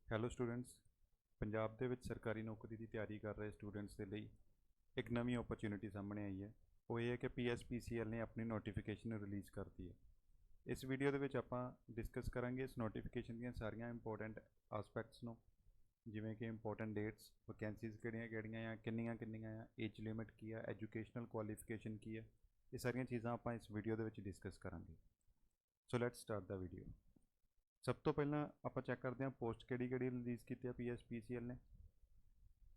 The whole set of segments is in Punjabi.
Hello students. ਪੰਜਾਬ ਦੇ ਵਿੱਚ ਸਰਕਾਰੀ ਨੌਕਰੀ ਦੀ ਤਿਆਰੀ ਕਰ ਰਹੇ ਸਟੂਡੈਂਟਸ ਦੇ ਲਈ ਇੱਕ ਨਵੀਂ ਓਪਰਚੁਨਿਟੀ ਸਾਹਮਣੇ ਆਈ ਹੈ। ਉਹ ਇਹ ਹੈ ਕਿ PSPCL ਨੇ ਆਪਣੀ ਨੋਟੀਫਿਕੇਸ਼ਨ ਰਿਲੀਜ਼ ਕਰਤੀ ਹੈ। ਇਸ ਵੀਡੀਓ ਦੇ ਵਿੱਚ ਆਪਾਂ ਡਿਸਕਸ ਕਰਾਂਗੇ ਇਸ ਨੋਟੀਫਿਕੇਸ਼ਨ ਦੀਆਂ ਸਾਰੀਆਂ ਇੰਪੋਰਟੈਂਟ ਆਸਪੈਕਟਸ ਨੂੰ, ਜਿਵੇਂ ਕਿ ਇੰਪੋਰਟੈਂਟ ਡੇਟਸ, ਵੈਕੈਂਸੀਜ਼ ਕਿਹੜੀਆਂ ਆ, ਕਿੰਨੀਆਂ ਆ, ਏਜ ਲਿਮਿਟ ਕੀ ਆ, ਐਜੂਕੇਸ਼ਨਲ ਕੁਆਲੀਫਿਕੇਸ਼ਨ ਕੀ ਹੈ। ਇਹ ਸਾਰੀਆਂ ਚੀਜ਼ਾਂ ਆਪਾਂ ਇਸ ਵੀਡੀਓ ਦੇ ਵਿੱਚ ਡਿਸਕਸ ਕਰਾਂਗੇ। So let's start the video. ਸਭ ਤੋਂ ਪਹਿਲਾਂ ਆਪਾਂ ਚੈੱਕ ਕਰਦੇ ਹਾਂ ਪੋਸਟ ਕਿਹੜੀ ਰਿਲੀਜ਼ ਕੀਤੀ ਹੈ PSPCL ਨੇ।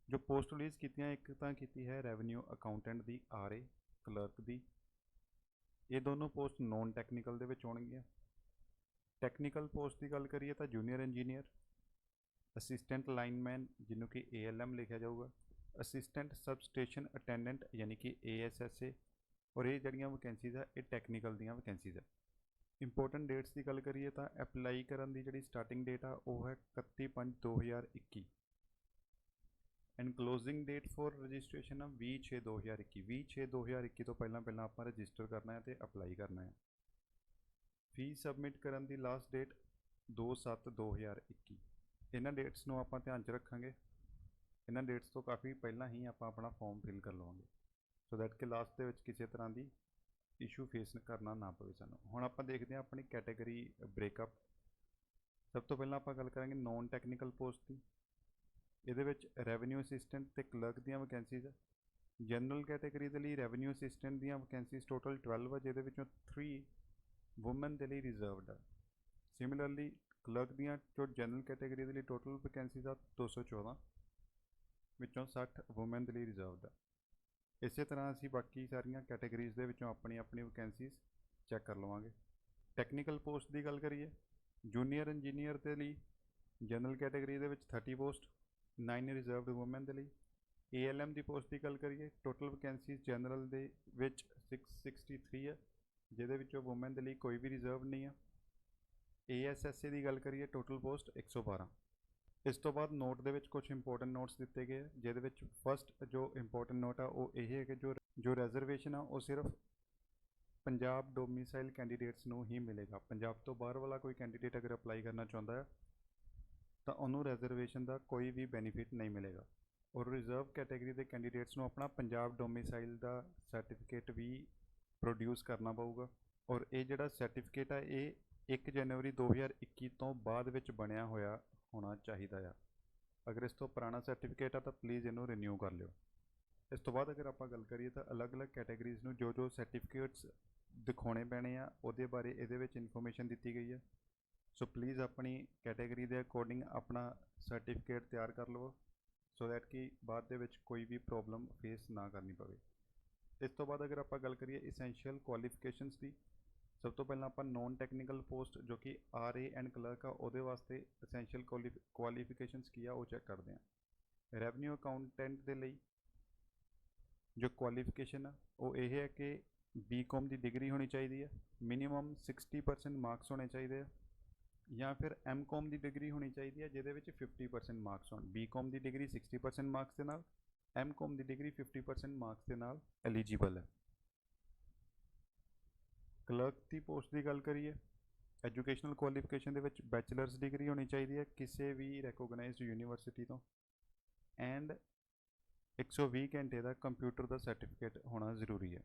ਜੋ ਪੋਸਟ ਰਿਲੀਜ਼ ਕੀਤੀਆਂ, ਇੱਕ ਤਾਂ ਕੀਤੀ ਹੈ ਰੈਵਨਿਊ ਅਕਾਊਂਟੈਂਟ ਦੀ, RA ਕਲਰਕ ਦੀ। ਇਹ ਦੋਨੋਂ ਪੋਸਟ ਨੋਨ ਟੈਕਨੀਕਲ ਦੇ ਵਿੱਚ ਹੋਣਗੀਆਂ। ਟੈਕਨੀਕਲ ਪੋਸਟ ਦੀ ਗੱਲ ਕਰੀਏ ਤਾਂ ਜੂਨੀਅਰ ਇੰਜੀਨੀਅਰ, ਅਸਿਸਟੈਂਟ ਲਾਈਨਮੈਨ ਜਿਹਨੂੰ ਕਿ ALM ਲਿਖਿਆ ਜਾਊਗਾ, ਅਸਿਸਟੈਂਟ ਸਬਸਟੇਸ਼ਨ ਅਟੈਂਡੈਂਟ ਯਾਨੀ ਕਿ ASSA। ਔਰ ਇਹ ਜਿਹੜੀਆਂ ਵੈਕੈਂਸੀਜ਼ ਆ ਇਹ ਟੈਕਨੀਕਲ ਦੀਆਂ ਵੈਕੈਂਸੀਜ਼ ਆ। ਇੰਪੋਰਟੈਂਟ ਡੇਟਸ ਦੀ ਗੱਲ ਕਰੀਏ ਤਾਂ ਅਪਲਾਈ ਕਰਨ ਦੀ ਜਿਹੜੀ ਸਟਾਰਟਿੰਗ ਡੇਟ ਆ ਉਹ ਹੈ 31/5/2021 and closing date for registration ਆ 20/6/2021। 20/6/2021 ਤੋਂ ਪਹਿਲਾਂ ਆਪਾਂ ਰਜਿਸਟਰ ਕਰਨਾ ਹੈ ਤੇ ਅਪਲਾਈ ਕਰਨਾ ਹੈ। ਫੀਸ ਸਬਮਿਟ ਕਰਨ ਦੀ ਲਾਸਟ ਡੇਟ 2/7/2021। ਇਹਨਾਂ ਡੇਟਸ ਨੂੰ ਆਪਾਂ ਧਿਆਨ 'ਚ ਰੱਖਾਂਗੇ। ਇਹਨਾਂ ਡੇਟਸ ਤੋਂ ਕਾਫੀ ਪਹਿਲਾਂ ਹੀ ਆਪਾਂ ਆਪਣਾ ਫਾਰਮ ਫਿਲ ਕਰ ਲਵਾਂਗੇ, ਸੋ ਦੈਟ ਕਿ ਲਾਸਟ ਦੇ ਵਿੱਚ ਕਿਸੇ ਤਰ੍ਹਾਂ ਦੀ ਇਸ਼ੂ ਫੇਸ ਕਰਨਾ ਨਾ ਪਵੇ ਸਾਨੂੰ। ਹੁਣ ਆਪਾਂ ਦੇਖਦੇ ਹਾਂ ਆਪਣੀ ਕੈਟੇਗਰੀ ਬ੍ਰੇਕਅਪ। ਸਭ ਤੋਂ ਪਹਿਲਾਂ ਆਪਾਂ ਗੱਲ ਕਰਾਂਗੇ ਨੋਨ ਟੈਕਨੀਕਲ ਪੋਸਟ ਦੀ। ਇਹਦੇ ਵਿੱਚ ਰੈਵਨਿਊ ਅਸਿਸਟੈਂਟ ਤੇ ਕਲਰਕ ਦੀਆਂ ਵੈਕੈਂਸੀਜ਼ ਆ। ਜਨਰਲ ਕੈਟੇਗਰੀ ਦੇ ਲਈ ਰੈਵਨਿਊ ਅਸਿਸਟੈਂਟ ਦੀਆਂ ਵੈਕੈਂਸੀਜ਼ ਟੋਟਲ 12 ਆ, ਜਿਹਦੇ ਵਿੱਚੋਂ 3 ਵੂਮਨ ਦੇ ਲਈ ਰਿਜ਼ਰਵਡ ਆ। ਸਿਮਿਲਰਲੀ ਕਲਰਕ ਦੀਆਂ ਜੋ ਜਨਰਲ ਕੈਟੇਗਰੀ ਦੇ ਲਈ ਟੋਟਲ ਵੈਕੈਂਸੀਜ਼ ਆ 214, ਵਿੱਚੋਂ 60 ਵੂਮਨ ਦੇ ਲਈ ਰਿਜ਼ਰਵਡ ਆ। ਇਸੇ ਤਰ੍ਹਾਂ ਅਸੀਂ ਬਾਕੀ ਸਾਰੀਆਂ ਕੈਟੇਗਰੀਜ਼ ਦੇ ਵਿੱਚੋਂ ਆਪਣੀ ਵੈਕੈਂਸੀਜ਼ ਚੈੱਕ ਕਰ ਲਵਾਂਗੇ। ਟੈਕਨੀਕਲ ਪੋਸਟ ਦੀ ਗੱਲ ਕਰੀਏ, ਜੂਨੀਅਰ ਇੰਜੀਨੀਅਰ ਦੇ ਲਈ ਜਨਰਲ ਕੈਟੇਗਰੀ ਦੇ ਵਿੱਚ 30 ਪੋਸਟ, 9 ਰਿਜ਼ਰਵਡ ਵੂਮਨ ਦੇ ਲਈ। ALM ਦੀ ਪੋਸਟ ਦੀ ਗੱਲ ਕਰੀਏ, ਟੋਟਲ ਵੈਕੈਂਸੀਜ਼ ਜਨਰਲ ਦੇ ਵਿੱਚ 663 ਹੈ, ਜਿਹਦੇ ਵਿੱਚੋਂ ਵੂਮਨ ਦੇ ਲਈ ਕੋਈ ਵੀ ਰਿਜ਼ਰਵ ਨਹੀਂ ਆ। ASSA ਦੀ ਗੱਲ ਕਰੀਏ, ਟੋਟਲ ਪੋਸਟ 112। ਇਸ ਤੋਂ ਬਾਅਦ ਨੋਟ ਦੇ ਵਿੱਚ ਕੁਝ ਇੰਪੋਰਟੈਂਟ ਨੋਟਸ ਦਿੱਤੇ ਗਏ, ਜਿਹਦੇ ਵਿੱਚ ਫਸਟ ਜੋ ਇੰਪੋਰਟੈਂਟ ਨੋਟ ਆ ਉਹ ਇਹ ਹੈ ਕਿ ਜੋ ਰਿਜ਼ਰਵੇਸ਼ਨ ਆ ਉਹ ਸਿਰਫ ਪੰਜਾਬ ਡੋਮਿਸਾਈਲ ਕੈਂਡੀਡੇਟਸ ਨੂੰ ਹੀ ਮਿਲੇਗਾ। ਪੰਜਾਬ ਤੋਂ ਬਾਹਰ ਵਾਲਾ ਕੋਈ ਕੈਂਡੀਡੇਟ ਅਗਰ ਅਪਲਾਈ ਕਰਨਾ ਚਾਹੁੰਦਾ ਹੈ ਤਾਂ ਉਹਨੂੰ ਰਿਜ਼ਰਵੇਸ਼ਨ ਦਾ ਕੋਈ ਵੀ ਬੈਨੀਫਿਟ ਨਹੀਂ ਮਿਲੇਗਾ। ਔਰ ਰਿਜ਼ਰਵ ਕੈਟੇਗਰੀ ਦੇ ਕੈਂਡੀਡੇਟਸ ਨੂੰ ਆਪਣਾ ਪੰਜਾਬ ਡੋਮਿਸਾਈਲ ਦਾ ਸਰਟੀਫਿਕੇਟ ਵੀ ਪ੍ਰੋਡਿਊਸ ਕਰਨਾ ਪਊਗਾ। ਔਰ ਇਹ ਜਿਹੜਾ ਸਰਟੀਫਿਕੇਟ ਆ ਇਹ 1 ਜਨਵਰੀ 2021 ਤੋਂ ਬਾਅਦ ਵਿੱਚ ਬਣਿਆ ਹੋਇਆ ਹੋਣਾ ਚਾਹੀਦਾ ਆ। ਅਗਰ ਇਸ ਤੋਂ ਪੁਰਾਣਾ ਸਰਟੀਫਿਕੇਟ ਆ ਤਾਂ ਪਲੀਜ਼ ਇਹਨੂੰ ਰੀਨਿਊ ਕਰ ਲਿਓ। ਇਸ ਤੋਂ ਬਾਅਦ ਅਗਰ ਆਪਾਂ ਗੱਲ ਕਰੀਏ ਤਾਂ ਅਲੱਗ-ਅਲੱਗ ਕੈਟੇਗਰੀਜ਼ ਨੂੰ ਜੋ ਸਰਟੀਫਿਕੇਟਸ ਦਿਖਾਉਣੇ ਪੈਣੇ ਆ ਉਹਦੇ ਬਾਰੇ ਇਹਦੇ ਵਿੱਚ ਇਨਫੋਰਮੇਸ਼ਨ ਦਿੱਤੀ ਗਈ ਹੈ। ਸੋ ਪਲੀਜ਼ ਆਪਣੀ ਕੈਟੇਗਰੀ ਦੇ ਅਕੋਰਡਿੰਗ ਆਪਣਾ ਸਰਟੀਫਿਕੇਟ ਤਿਆਰ ਕਰ ਲਵੋ, ਸੋ ਦੈਟ ਕਿ ਬਾਅਦ ਦੇ ਵਿੱਚ ਕੋਈ ਵੀ ਪ੍ਰੋਬਲਮ ਫੇਸ ਨਾ ਕਰਨੀ ਪਵੇ। ਇਸ ਤੋਂ ਬਾਅਦ ਅਗਰ ਆਪਾਂ ਗੱਲ ਕਰੀਏ ਇਸੈਂਸ਼ੀਅਲ ਕੁਆਲੀਫਿਕੇਸ਼ਨਸ ਦੀ, ਸਭ ਤੋਂ ਪਹਿਲਾਂ ਆਪਾਂ ਨੋਨ ਟੈਕਨੀਕਲ ਪੋਸਟ ਜੋ ਕਿ RA ਐਂਡ ਕਲਰਕ ਆ ਉਹਦੇ ਵਾਸਤੇ ਇਸੈਂਸ਼ੀਅਲ ਕੁਆਲੀਫਿਕੇਸ਼ਨਸ ਕੀ ਆ ਉਹ ਚੈੱਕ ਕਰਦੇ ਹਾਂ। ਰੈਵਨਿਊ ਅਕਾਊਂਟੈਂਟ ਦੇ ਲਈ ਜੋ ਕੁਆਲੀਫਿਕੇਸ਼ਨ ਆ ਉਹ ਇਹ ਹੈ ਕਿ BCom ਦੀ ਡਿਗਰੀ ਹੋਣੀ ਚਾਹੀਦੀ ਹੈ, ਮਿਨੀਮਮ 60% ਮਾਰਕਸ ਹੋਣੇ ਚਾਹੀਦੇ ਆ, ਜਾਂ ਫਿਰ MCom ਦੀ ਡਿਗਰੀ ਹੋਣੀ ਚਾਹੀਦੀ ਹੈ ਜਿਹਦੇ ਵਿੱਚ 50% ਮਾਰਕਸ ਹੋਣ। BCom ਦੀ ਡਿਗਰੀ 60% ਮਾਰਕਸ ਦੇ ਨਾਲ, MCom ਦੀ ਡਿਗਰੀ 50% ਮਾਰਕਸ ਦੇ ਨਾਲ ਐਲੀਜੀਬਲ ਹੈ। ਕਲਰਕ ਦੀ ਪੋਸਟ ਦੀ ਗੱਲ ਕਰੀਏ, ਐਜੂਕੇਸ਼ਨਲ ਕੁਆਲੀਫਿਕੇਸ਼ਨ ਦੇ ਵਿੱਚ ਬੈਚਲਰਸ ਡਿਗਰੀ ਹੋਣੀ ਚਾਹੀਦੀ ਹੈ ਕਿਸੇ ਵੀ ਰੈਕੋਗਨਾਈਜ਼ਡ ਯੂਨੀਵਰਸਿਟੀ ਤੋਂ, ਐਂਡ 120 ਘੰਟੇ ਦਾ ਕੰਪਿਊਟਰ ਦਾ ਸਰਟੀਫਿਕੇਟ ਹੋਣਾ ਜ਼ਰੂਰੀ ਹੈ।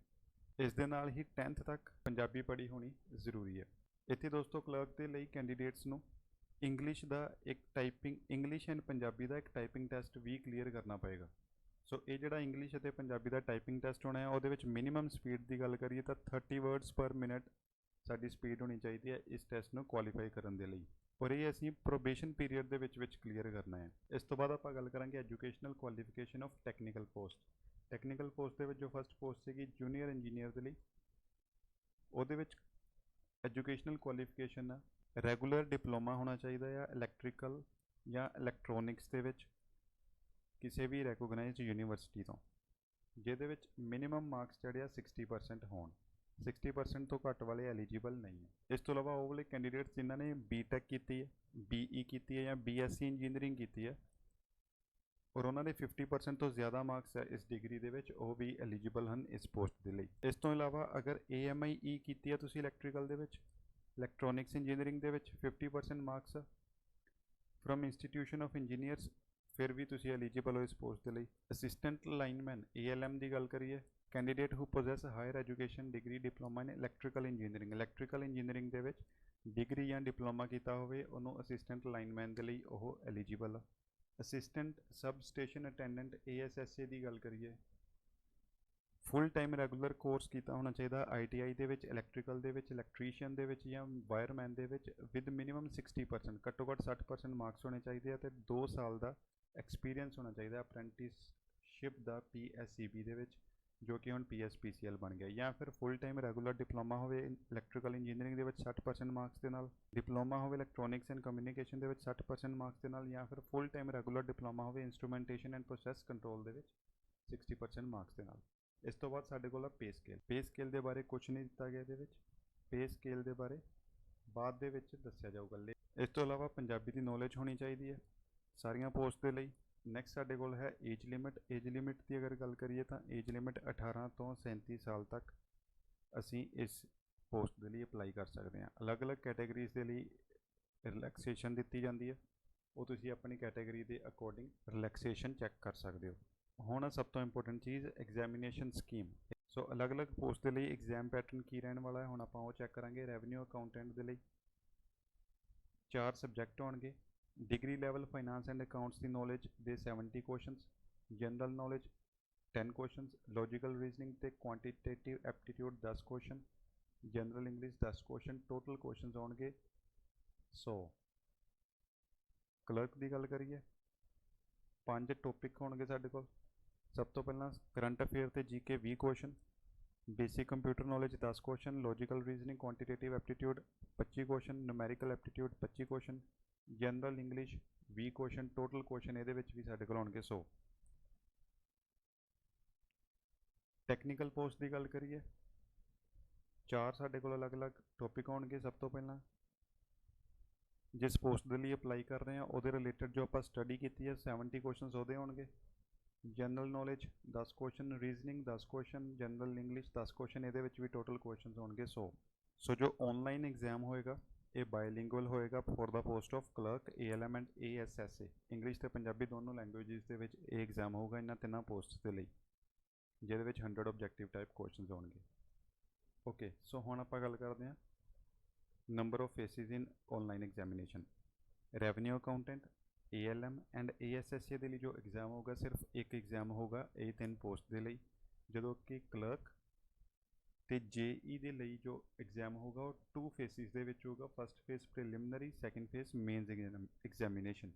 ਇਸ ਦੇ ਨਾਲ ਹੀ 10th ਤੱਕ ਪੰਜਾਬੀ ਪੜ੍ਹੀ ਹੋਣੀ ਜ਼ਰੂਰੀ ਹੈ। ਇੱਥੇ ਦੋਸਤੋ ਕਲਰਕ ਦੇ ਲਈ ਕੈਂਡੀਡੇਟਸ ਨੂੰ ਇੰਗਲਿਸ਼ ਐਂਡ ਪੰਜਾਬੀ ਦਾ ਇੱਕ ਟਾਈਪਿੰਗ ਟੈਸਟ ਵੀ ਕਲੀਅਰ ਕਰਨਾ ਪਏਗਾ। ਸੋ ਇਹ ਜਿਹੜਾ ਇੰਗਲਿਸ਼ ਅਤੇ ਪੰਜਾਬੀ ਦਾ ਟਾਈਪਿੰਗ ਟੈਸਟ ਹੋਣਾ ਹੈ ਉਹਦੇ ਵਿੱਚ ਮਿਨੀਮਮ ਸਪੀਡ ਦੀ ਗੱਲ ਕਰੀਏ ਤਾਂ 30 ਵਰਡਸ ਪਰ ਮਿੰਟ ਸਾਡੀ ਸਪੀਡ ਹੋਣੀ ਚਾਹੀਦੀ ਹੈ ਇਸ ਟੈਸਟ ਨੂੰ ਕੁਆਲੀਫਾਈ ਕਰਨ ਦੇ ਲਈ। ਔਰ ਇਹ ਅਸੀਂ ਪ੍ਰੋਬੇਸ਼ਨ ਪੀਰੀਅਡ ਦੇ ਵਿੱਚ ਕਲੀਅਰ ਕਰਨਾ ਹੈ। ਇਸ ਤੋਂ ਬਾਅਦ ਆਪਾਂ ਗੱਲ ਕਰਾਂਗੇ educational qualification of technical post. Technical post ਦੇ ਵਿੱਚ ਜੋ ਫਸਟ ਪੋਸਟ ਸੀਗੀ ਜੂਨੀਅਰ ਇੰਜੀਨੀਅਰ ਦੇ ਲਈ, ਉਹਦੇ ਵਿੱਚ ਐਜੂਕੇਸ਼ਨਲ ਕੁਆਲੀਫਿਕੇਸ਼ਨ ਆ ਰੈਗੂਲਰ ਡਿਪਲੋਮਾ ਹੋਣਾ ਚਾਹੀਦਾ ਆ ਇਲੈਕਟ੍ਰੀਕਲ ਜਾਂ ਇਲੈਕਟ੍ਰੋਨਿਕਸ ਦੇ ਵਿੱਚ ਕਿਸੇ ਵੀ ਰੈਕੋਗਨਾਈਜ਼ਡ ਯੂਨੀਵਰਸਿਟੀ ਤੋਂ, ਜਿਹਦੇ ਵਿੱਚ ਮਿਨੀਮਮ ਮਾਰਕਸ ਜਿਹੜੇ ਆ 60% ਹੋਣ। 60% ਤੋਂ ਘੱਟ ਵਾਲੇ ਐਲੀਜੀਬਲ ਨਹੀਂ ਹੈ। ਇਸ ਤੋਂ ਇਲਾਵਾ ਉਹ ਵਾਲੇ ਕੈਂਡੀਡੇਟਸ ਜਿਨ੍ਹਾਂ ਨੇ BTech ਕੀਤੀ ਹੈ, BE ਕੀਤੀ ਹੈ ਜਾਂ BSc ਇੰਜੀਨੀਅਰਿੰਗ ਕੀਤੀ ਹੈ ਔਰ ਉਹਨਾਂ ਦੇ 50% ਤੋਂ ਜ਼ਿਆਦਾ ਮਾਰਕਸ ਹੈ ਇਸ ਡਿਗਰੀ ਦੇ ਵਿੱਚ, ਉਹ ਵੀ ਐਲੀਜੀਬਲ ਹਨ ਇਸ ਪੋਸਟ ਦੇ ਲਈ। ਇਸ ਤੋਂ ਇਲਾਵਾ ਅਗਰ AMIE ਕੀਤੀ ਹੈ ਤੁਸੀਂ ਇਲੈਕਟ੍ਰੀਕਲ ਦੇ ਵਿੱਚ, ਇਲੈਕਟ੍ਰੋਨਿਕਸ ਇੰਜੀਨੀਅਰਿੰਗ ਦੇ ਵਿੱਚ 50% marks from institution of engineers ਫਿਰ ਵੀ ਤੁਸੀਂ ਐਲੀਜੀਬਲ ਹੋ ਇਸ ਪੋਸਟ ਦੇ ਲਈ। ਅਸਿਸਟੈਂਟ ਲਾਈਨਮੈਨ ALM ਦੀ ਗੱਲ ਕਰੀਏ, candidate who possess higher education degree diploma in electrical engineering ਦੇ ਵਿੱਚ ਡਿਗਰੀ ਜਾਂ ਡਿਪਲੋਮਾ ਕੀਤਾ ਹੋਵੇ ਉਹਨੂੰ ਅਸਿਸਟੈਂਟ ਲਾਈਨਮੈਨ ਦੇ ਲਈ ਉਹ ਐਲੀਜੀਬਲ ਆ। Assistant sub station attendant ASSA ਦੀ ਗੱਲ ਕਰੀਏ, ਫੁੱਲ ਟਾਈਮ ਰੈਗੂਲਰ ਕੋਰਸ ਕੀਤਾ ਹੋਣਾ ਚਾਹੀਦਾ ITI ਦੇ ਵਿੱਚ, ਇਲੈਕਟ੍ਰੀਕਲ ਦੇ ਵਿੱਚ, ਇਲੈਕਟ੍ਰੀਸ਼ੀਅਨ ਦੇ ਵਿੱਚ ਜਾਂ ਵਾਇਰਮੈਨ ਦੇ ਵਿੱਚ ਵਿਦ ਮਿਨੀਮਮ 60%, ਘੱਟੋ ਘੱਟ 60% ਮਾਰਕਸ ਹੋਣੇ ਚਾਹੀਦੇ ਆ ਅਤੇ 2 ਸਾਲ ਦਾ ਐਕਸਪੀਰੀਅੰਸ ਹੋਣਾ ਚਾਹੀਦਾ ਅਪ੍ਰੈਂਟਿਸਸ਼ਿਪ ਦਾ PSEB ਦੇ ਵਿੱਚ, ਜੋ ਕਿ ਹੁਣ PSPCL ਬਣ ਗਿਆ। ਜਾਂ ਫਿਰ ਫੁੱਲ ਟਾਈਮ ਰੈਗੂਲਰ ਡਿਪਲੋਮਾ ਹੋਵੇ ਇਲੈਕਟ੍ਰੀਕਲ ਇੰਜੀਨੀਅਰਿੰਗ ਦੇ ਵਿੱਚ 60% ਮਾਰਕਸ ਦੇ ਨਾਲ, ਡਿਪਲੋਮਾ ਹੋਵੇ ਇਲੈਕਟ੍ਰੋਨਿਕਸ ਐਂਡ ਕਮਿਊਨੀਕੇਸ਼ਨ ਦੇ ਵਿੱਚ 60% ਮਾਰਕਸ ਦੇ ਨਾਲ, ਜਾਂ ਫਿਰ ਫੁੱਲ ਟਾਈਮ ਰੈਗੂਲਰ ਡਿਪਲੋਮਾ ਹੋਵੇ ਇੰਸਟਰੂਮੈਂਟੇਸ਼ਨ ਐਂਡ ਪ੍ਰੋਸੈਸ ਕੰਟਰੋਲ ਦੇ ਵਿੱਚ 60% ਮਾਰਕਸ ਦੇ ਨਾਲ। ਇਸ ਤੋਂ ਬਾਅਦ ਸਾਡੇ ਕੋਲ ਆ ਪੇ ਸਕੇਲ ਦੇ ਬਾਰੇ ਕੁਝ ਨਹੀਂ ਦਿੱਤਾ ਗਿਆ ਇਹਦੇ ਵਿੱਚ, ਪੇ ਸਕੇਲ ਦੇ ਬਾਰੇ ਬਾਅਦ ਦੇ ਵਿੱਚ ਦੱਸਿਆ ਜਾਊਗਾ। ਇਸ ਤੋਂ ਇਲਾਵਾ ਪੰਜਾਬੀ ਦੀ ਨੌਲੇਜ ਹੋਣੀ ਚਾਹੀਦੀ ਹੈ ਸਾਰੀਆਂ ਪੋਸਟ ਦੇ ਲਈ। ਨੈਕਸਟ ਸਾਡੇ ਕੋਲ ਹੈ ਏਜ ਲਿਮਿਟ ਦੀ ਅਗਰ ਗੱਲ ਕਰੀਏ ਤਾਂ ਏਜ ਲਿਮਿਟ 18 ਤੋਂ 37 ਸਾਲ ਤੱਕ ਅਸੀਂ ਇਸ ਪੋਸਟ ਦੇ ਲਈ ਅਪਲਾਈ ਕਰ ਸਕਦੇ ਹਾਂ। ਅਲੱਗ-ਅਲੱਗ ਕੈਟਾਗਰੀਜ਼ ਦੇ ਲਈ ਰਿਲੈਕਸੇਸ਼ਨ ਦਿੱਤੀ ਜਾਂਦੀ ਹੈ, ਉਹ ਤੁਸੀਂ ਆਪਣੀ ਕੈਟਾਗਰੀ ਦੇ ਅਕੋਰਡਿੰਗ ਰਿਲੈਕਸੇਸ਼ਨ ਚੈੱਕ ਕਰ ਸਕਦੇ ਹੋ। ਹੁਣ ਸਭ ਤੋਂ ਇੰਪੋਰਟੈਂਟ ਚੀਜ਼ ਐਗਜ਼ਾਮੀਨੇਸ਼ਨ ਸਕੀਮ। ਸੋ ਅਲੱਗ-ਅਲੱਗ ਪੋਸਟ ਦੇ ਲਈ ਐਗਜ਼ਾਮ ਪੈਟਰਨ ਕੀ ਰਹਿਣ ਵਾਲਾ ਹੈ ਹੁਣ ਆਪਾਂ ਉਹ ਚੈੱਕ ਕਰਾਂਗੇ। ਰੈਵਨਿਊ ਅਕਾਊਂਟੈਂਟ ਦੇ ਲਈ 4 ਸਬਜੈਕਟ ਹੋਣਗੇ। Degree level finance and accounts ਦੀ ਨੌਲੇਜ ਦੇ 70 questions, general knowledge 10 questions, logical reasoning ਤੇ quantitative aptitude 10 question, general English 10 question, total questions ਹੋਣਗੇ 100। ਕਲਰਕ ਦੀ ਗੱਲ ਕਰੀਏ 5 ਟੌਪਿਕ ਹੋਣਗੇ ਸਾਡੇ ਕੋਲ। ਸਭ ਤੋਂ ਪਹਿਲਾਂ ਕਰੰਟ ਅਫੇਅਰ ਤੇ GK 20 question, basic computer knowledge 10 question, logical reasoning quantitative aptitude 25 question, numerical aptitude 25 question, general English 20 question, total question ਇਹਦੇ ਵਿੱਚ ਵੀ ਸਾਡੇ ਕੋਲ ਹੋਣਗੇ 100। ਟੈਕਨੀਕਲ ਪੋਸਟ ਦੀ ਗੱਲ ਕਰੀਏ 4 ਸਾਡੇ ਕੋਲ ਅਲੱਗ-ਅਲੱਗ ਟੌਪਿਕ ਹੋਣਗੇ। ਸਭ ਤੋਂ ਪਹਿਲਾਂ ਜਿਸ ਪੋਸਟ ਦੇ ਲਈ ਅਪਲਾਈ ਕਰ ਰਹੇ ਹਾਂ ਉਹਦੇ ਰਿਲੇਟਡ ਜੋ ਆਪਾਂ ਸਟੱਡੀ ਕੀਤੀ ਹੈ 70 ਕੁਐਸਚਨਸ ਉਹਦੇ ਹੋਣਗੇ। General knowledge 10 question, reasoning 10 question, general English 10 question, ਇਹਦੇ ਵਿੱਚ ਵੀ ਟੋਟਲ ਕੁਐਸਚਨਸ ਹੋਣਗੇ 100। ਸੋ ਜੋ ਆਨਲਾਈਨ ਐਗਜ਼ਾਮ ਹੋਏਗਾ ਇਹ ਬਾਇਲਿੰਗੁਅਲ ਹੋਏਗਾ for the post of clerk ALM and ASSA, English ਤੇ ਪੰਜਾਬੀ ਦੋਨੋਂ ਲੈਂਗੁਏਜਸ ਦੇ ਵਿੱਚ ਇਹ ਐਗਜ਼ਾਮ ਹੋਊਗਾ ਇਹਨਾਂ ਤਿੰਨਾਂ ਪੋਸਟਸ ਦੇ ਲਈ, ਜਿਹਦੇ ਵਿੱਚ 100 ਆਬਜੈਕਟਿਵ ਟਾਈਪ ਕੁਐਸਚਨਸ ਹੋਣਗੇ। ਓਕੇ, ਸੋ ਹੁਣ ਆਪਾਂ ਗੱਲ ਕਰਦੇ ਹਾਂ number of phases in online examination. Revenue accountant ALM and ASSA ਦੇ ਲਈ ਜੋ ਐਗਜ਼ਾਮ ਹੋਊਗਾ ਸਿਰਫ ਇੱਕ ਐਗਜ਼ਾਮ ਹੋਊਗਾ ਇਹ 3 ਪੋਸਟ ਦੇ ਲਈ, ਜਦੋਂ ਕਿ ਕਲਰਕ ਤੇ JE ਦੇ ਲਈ ਜੋ ਐਗਜ਼ਾਮ ਹੋਊਗਾ ਉਹ 2 ਫੇਸਿਸ ਦੇ ਵਿੱਚ ਹੋਊਗਾ। First face preliminary, second face mains examination.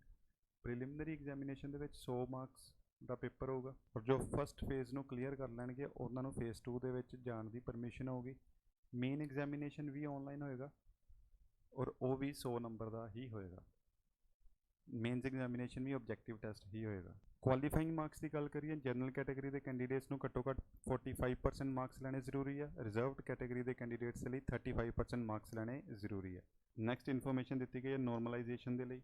Preliminary examination ਦੇ ਵਿੱਚ 100 ਮਾਰਕਸ ਦਾ ਪੇਪਰ ਹੋਊਗਾ ਔਰ ਜੋ ਫਸਟ ਫੇਜ਼ ਨੂੰ ਕਲੀਅਰ ਕਰ ਲੈਣਗੇ ਉਹਨਾਂ ਨੂੰ ਫੇਜ਼ 2 ਦੇ ਵਿੱਚ ਜਾਣ ਦੀ ਪਰਮਿਸ਼ਨ ਹੋਊਗੀ। ਮੇਨ ਐਗਜ਼ਾਮੀਨੇਸ਼ਨ ਵੀ ਆਨਲਾਈਨ ਹੋਏਗਾ ਔਰ ਉਹ ਵੀ 100 ਨੰਬਰ ਦਾ ਹੀ ਹੋਏਗਾ। ਮੇਨਸ ਐਗਜ਼ਾਮੀਨੇਸ਼ਨ ਵੀ ਆਬਜੈਕਟਿਵ ਟੈਸਟ ਹੀ ਹੋਏਗਾ। ਕੁਆਲੀਫਾਈਂਗ ਮਾਰਕਸ ਦੀ ਗੱਲ ਕਰੀਏ ਜਨਰਲ ਕੈਟਾਗਰੀ ਦੇ ਕੈਂਡੀਡੇਟਸ ਨੂੰ ਘੱਟੋ ਘੱਟ 45% ਮਾਰਕਸ ਲੈਣੇ ਜ਼ਰੂਰੀ ਹੈ। ਰਿਜ਼ਰਵਡ ਕੈਟਾਗਰੀ ਦੇ ਕੈਂਡੀਡੇਟਸ ਲਈ 35% ਮਾਰਕਸ ਲੈਣੇ ਜ਼ਰੂਰੀ ਹੈ। ਨੈਕਸਟ ਇਨਫੋਰਮੇਸ਼ਨ ਦਿੱਤੀ ਗਈ ਹੈ ਨੋਰਮਲਾਈਜੇਸ਼ਨ ਦੇ ਲਈ।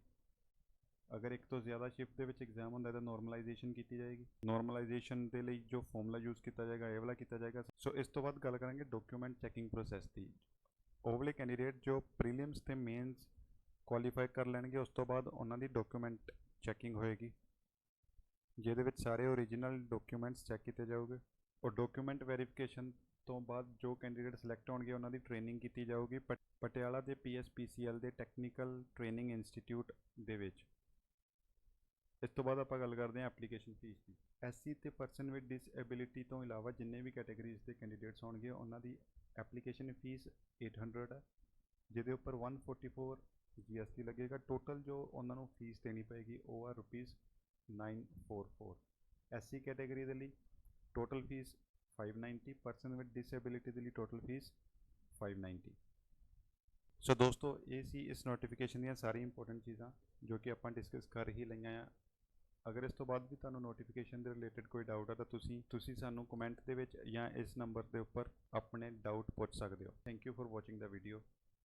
ਅਗਰ ਇੱਕ ਤੋਂ ਜ਼ਿਆਦਾ ਸ਼ਿਫਟ ਦੇ ਵਿੱਚ ਐਗਜ਼ਾਮ ਹੁੰਦਾ ਤਾਂ ਨੋਰਮਲਾਈਜੇਸ਼ਨ ਕੀਤੀ ਜਾਏਗੀ। ਨੋਰਮਲਾਈਜੇਸ਼ਨ ਦੇ ਲਈ ਜੋ ਫਾਰਮੂਲਾ ਯੂਜ਼ ਕੀਤਾ ਜਾਏਗਾ ਇਹ ਵਾਲਾ ਕੀਤਾ ਜਾਏਗਾ। ਸੋ ਇਸ ਤੋਂ ਬਾਅਦ ਗੱਲ ਕਰਾਂਗੇ ਡਾਕੂਮੈਂਟ ਚੈਕਿੰਗ ਪ੍ਰੋਸੈਸ ਦੀ। ਉਹ ਵਾਲੇ ਕੈਂਡੀਡੇਟ ਜੋ ਪ੍ਰੀਲਿਮਸ ਤੇ ਮੇਨਸ ਕੁਆਲੀਫਾਈ ਕਰ ਲੈਣਗੇ ਉਸ ਤੋਂ ਬਾਅਦ ਉਹਨਾਂ ਦੀ ਡਾਕੂਮੈਂਟ ਚੈਕਿੰਗ ਹੋਏਗੀ, ਜਿਹਦੇ ਵਿੱਚ ਸਾਰੇ ਓਰੀਜਨਲ ਡਾਕੂਮੈਂਟਸ ਚੈੱਕ ਕੀਤੇ ਜਾਓਗੇ ਔਰ ਡਾਕੂਮੈਂਟ ਵੈਰੀਫਿਕੇਸ਼ਨ ਤੋਂ ਬਾਅਦ ਜੋ ਕੈਂਡੀਡੇਟ ਸਿਲੈਕਟ ਹੋਣਗੇ ਉਹਨਾਂ ਦੀ ਟ੍ਰੇਨਿੰਗ ਕੀਤੀ ਜਾਊਗੀ ਪਟਿਆਲਾ ਦੇ PSPCL ਦੇ ਟੈਕਨੀਕਲ ਟ੍ਰੇਨਿੰਗ ਇੰਸਟੀਟਿਊਟ ਦੇ ਵਿੱਚ। ਇਸ ਤੋਂ ਬਾਅਦ ਆਪਾਂ ਗੱਲ ਕਰਦੇ ਹਾਂ ਐਪਲੀਕੇਸ਼ਨ ਫੀਸ ਦੀ। SC ਤੇ ਪਰਸਨ ਵਿਦ ਡਿਸਏਬਿਲਿਟੀ ਤੋਂ ਇਲਾਵਾ ਜਿੰਨੇ ਵੀ ਕੈਟਾਗਰੀਜ਼ ਦੇ ਕੈਂਡੀਡੇਟਸ ਹੋਣਗੇ ਉਹਨਾਂ ਦੀ ਐਪਲੀਕੇਸ਼ਨ ਫੀਸ 800 ਹੈ, ਜਿਹਦੇ ਉੱਪਰ 144 GST ਲੱਗੇਗਾ। ਟੋਟਲ ਜੋ ਉਹਨਾਂ ਨੂੰ ਫੀਸ ਦੇਣੀ ਪਏਗੀ ਉਹ ਆ ₹944। SC ਕੈਟਾਗਰੀ ਦੇ ਲਈ total fee 590, person with disability ਦੇ ਲਈ ਟੋਟਲ ਫੀਸ 590। ਸੋ ਦੋਸਤੋ ਇਹ ਸੀ ਇਸ ਨੋਟੀਫਿਕੇਸ਼ਨ ਦੀਆਂ ਸਾਰੀ ਇੰਪੋਰਟੈਂਟ ਚੀਜ਼ਾਂ ਜੋ ਕਿ ਆਪਾਂ ਡਿਸਕਸ ਕਰ ਹੀ ਲਈਆਂ ਆ। ਅਗਰ ਇਸ ਤੋਂ ਬਾਅਦ ਵੀ ਤੁਹਾਨੂੰ ਨੋਟੀਫਿਕੇਸ਼ਨ ਦੇ ਰਿਲੇਟਡ ਕੋਈ ਡਾਊਟ ਹੈ ਤਾਂ ਤੁਸੀਂ ਸਾਨੂੰ ਕਮੈਂਟ ਦੇ ਵਿੱਚ ਜਾਂ ਇਸ ਨੰਬਰ ਦੇ ਉੱਪਰ ਆਪਣੇ ਡਾਊਟ ਪੁੱਛ ਸਕਦੇ ਹੋ। Thank you for watching the video.